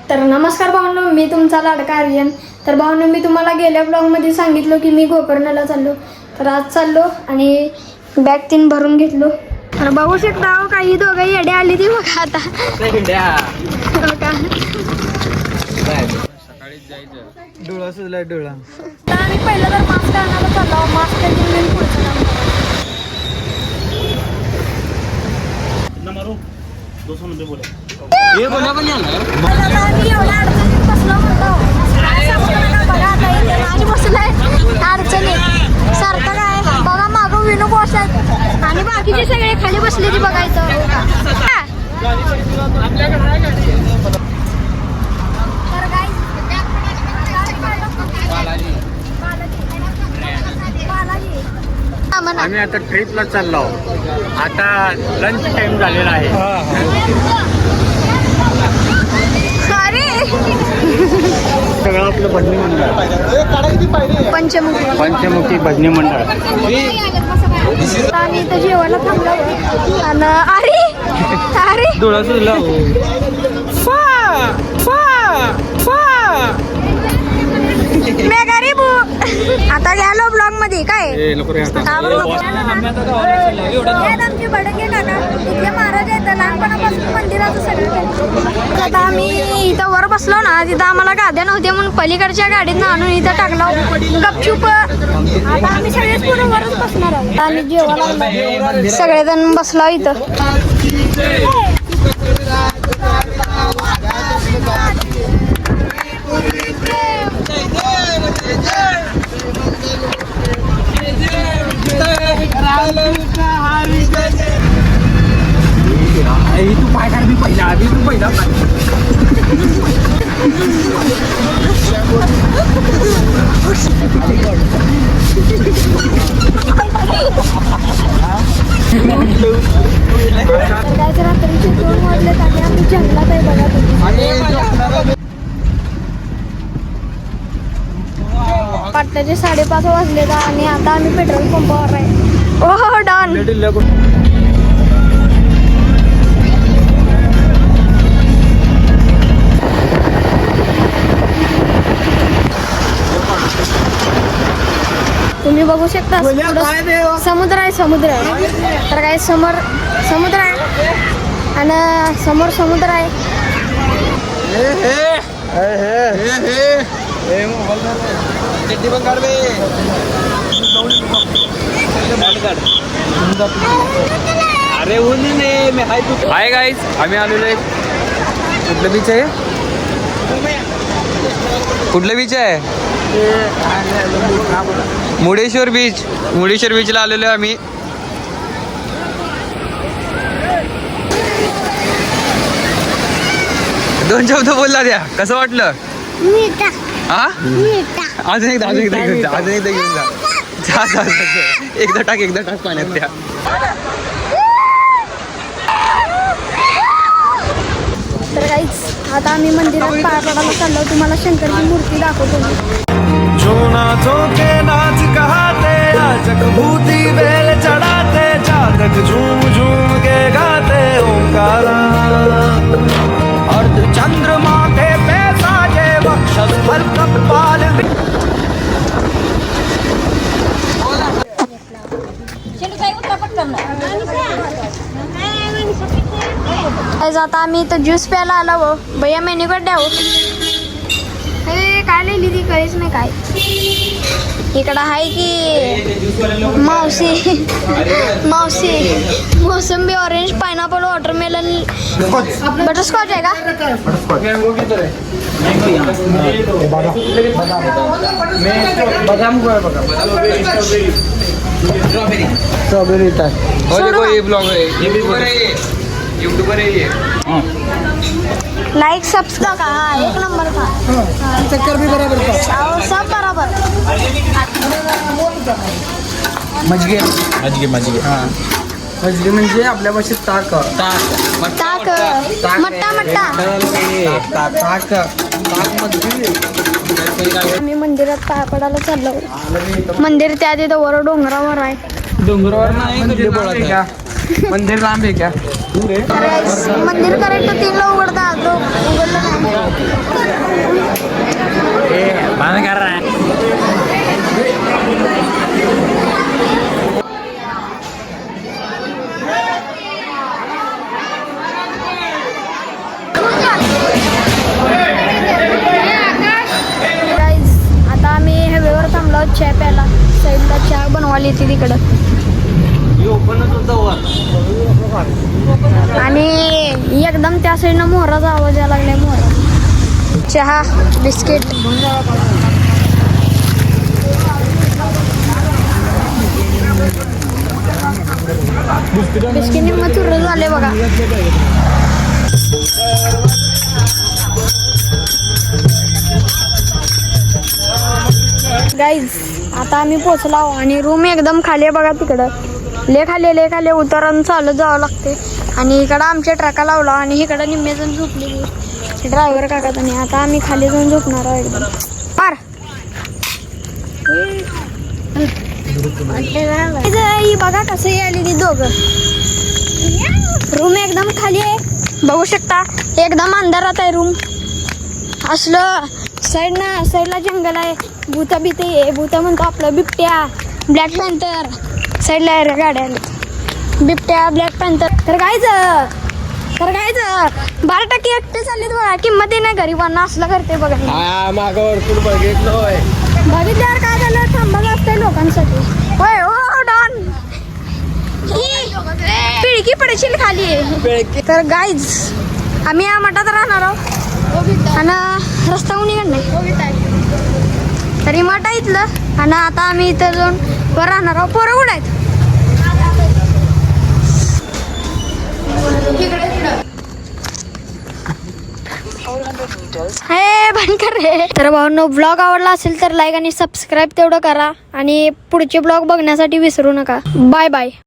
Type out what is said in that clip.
तर नमस्कार भावनो, मी तुमचा लाडका आर्यन. तर भावनो, मी तुम्हाला गेल्या ब्लॉगमध्ये सांगितलं की मी गोकर्णला चाललो. तर आज चाललो आणि बॅग 3 भरून घेतलो. तर बघू शकता काही दोघं येडे आली ती बघा आता. सकाळीच जायचं. डोळा सुजला डोळा. आणि पहिलं तर मास्क आणायला चाललो. मास्क घेऊन पुढचं काम ये बोला पण याला मी एवढ्या अडचणीत बसलो म्हणतो. बघा आता इथे माझी बसलाय अडचणीत. सार्थक आहे बघा, मागं विनू बॉस आहेत आणि बाकीचे सगळे खाली बसले ती बघायचं. आम्ही आता ट्रिपला चाललो. आता लंच टाइम झालेला आहे. सगळं आपलं भजनी मंडळ, पंचमुखी भजनी मंडळ. आम्ही इथं जेवायला थांबलो आणि अरे डोळा सुजला. मेगारी बू आता गेलो ब्लॉग मध्ये काय आमची बडके काका इथले महाराज आहेत. लहानपणापासून मंदिराचं सगळं. आता आम्ही इथं वर बसलो ना, तिथं आम्हाला गाद्या नव्हत्या म्हणून पलीकडच्या गाडीतनं आणून इथं टाकलो गपचूप. आता आम्ही सगळेच पुढे वरच बसणार आहोत आणि जेवायला सगळेजण बसलो इथं. तू पाय काढ. मी पहिला आधी तू पहिला रात्रीचे 2 वाजलेत आणि आम्ही जंगलात आहे बघा तुम्ही. पाटल्याचे 5:30 वाजलेत आणि आता आम्ही पेट्रोल पंपावर आहे. ओह डन. तुम्ही बघू शकता समुद्र आहे. तर काय समोर समुद्र आहे आणि समोर समुद्र आहे. अरे हाय गाईज, आम्ही आलेलो आहे. कुठलं बीच आहे? कुठलं बीच आहे? मुडेश्वर बीच. मुडेश्वर बीचला आलेलो आहे आम्ही. दोन शब्द बोलला द्या. कसं वाटलं? हा अजून एकदा घेऊन जा. एकदा टाक पाण्यात द्या. तर काहीच आता आम्ही मंदिरात पाया पडायला चाललो. तुम्हाला शंकरची मूर्ती दाखवतो. जो नाचों के नाच कहाते, जगभूति बेल चढ़ाते, जागत झूम झूम के गाते ओंकारा. अर्ध चंद्रमा के पे साजे वक्षस फल कपाल. आता आम्ही इथं ज्यूस प्यायला आलो. हो भैया मेन्यू कार्ड द्या. हे काय लिहिली ती कळीच नाही काय. इकडं आहे की मावशी मोसंबी, ऑरेंज, पायनॅपल, वॉटरमेलन, बटरस्कॉच आहे का? स्ट्रॉबेरी यूट्यूबर आहे. लाइक सब्सक्राइब एक नंबर था. चक्कर भी बराबर था. सब बराबर. मजगे हां. मजगे म्हणजे आपल्या भाषेत ताक. मट्टा आम्ही मंदिरात पाया पडायला चाललो. मंदिर त्या तिथं वर डोंगरावर आहे. डोंगरावर नाही मंदिर लांब आहे का? मंदिर करेक्ट 3ला उघडतात. उघडलं नाही. चहा प्यायला. साईडला चहा बनवायला येते तिकडं. आणि एकदम त्या साईडनं मोहराचा आवाज यायला लागलाय. मोहरा चहा बिस्किट. बिस्किट निम्म चुरलं झाले बघा. गाईज आता आम्ही पोचलो आणि रूम एकदम खाली आहे बघा. तिकडं ले खाली उतरून चालत जावं लागते. आणि इकडं आमच्या ट्रका लावला आणि इकडं निम्मेजण झोपलेली ड्रायव्हर काकात. आणि आता आम्ही खाली जाऊन झोपणार आहोत एकदम पार. ही बघा कसं आली ती दोघं. रूम एकदम खाली आहे बघू शकता. एकदम अंधारात आहे रूम. असलं साईडला जंगल आहे. भूता भीती आहे. भूता म्हणतो आपलं बिबट्या ब्लॅक पॅन्थर. साईडला आहे गाड्या आल्या. बिबट्या ब्लॅक पॅन्थर. तर कायच 12% एकटे चाललेत बघा. किंमत नाही गरीबांना असलं करते बघा. बघितल्यावर काय झालं थांबायला असतंय लोकांसाठी. होय हो डॉन पिळकी पडशील खाली. तर गाईज आम्ही या मठात राहणार आहोत आणि रस्ता कोणी नाही तरी मठ आहे इथलं. आणि आता आम्ही इथं जाऊन वर राहणार आहोत. पोरं कुठं आहेत? हे बंद कर रे. तर भावांनो ब्लॉग आवडला असेल तर लाईक आणि सबस्क्राईब तेवढं करा. आणि पुढचे ब्लॉग बघण्यासाठी विसरू नका. Bye bye.